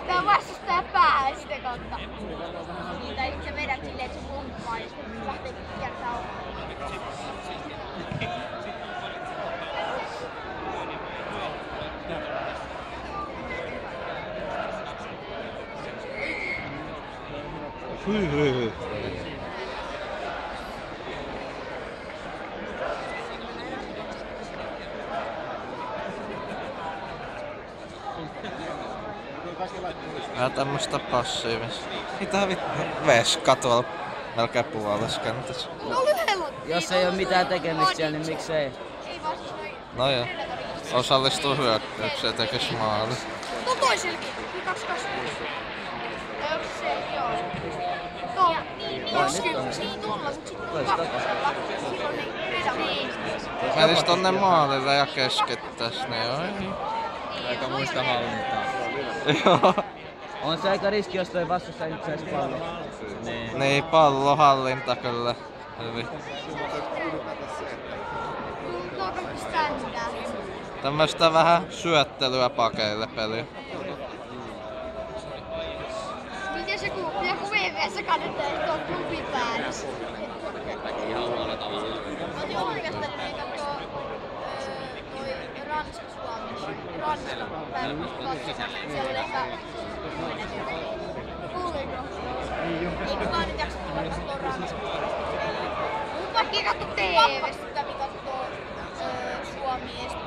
Tää on vastustaja päähän sitä kautta. Tai sit sä vedät silleen, että se pomppaa ja sitten se lähtee kiertää omaan. Vähän tämmöstä passiivista. Mitä vittu? Veska tuolla melkein puolessa kentässä. No lyhyellä! Jos ei oo mitään tekemistä siellä, niin miksei? Ei vaan siis noin... No joo. Osallistuu hyökkäykseen ja tekis maali. No toisellekin. 2-2. Se, joo. No, niin 20. Niin tulla, mut sit on kakkosella. Silloin ei Menis tonne maalille ja keskittäis, niin joo. Aika muista hallintaa. Joo. On se aika riski, jos toi vastustaja nyt saisi pallon. Niin, pallohallinta kyllä. Hyvin. Tämmöstä vähän syöttelyä pakeille peliä. Miten se kuuluu? Joku VV:ssä kannattaa, että on klubin päädyssä. Otin oikeastaan niin kattoo toi Ranska-Suomi. Ranska päädyssä. Siellä oli ehkä 10 minuuttia. Kuuliko? Niin kukaan nyt jaksa kattoo Ranska. Mut vaikka ei katso TV:stä, mitä kattoo Suomi.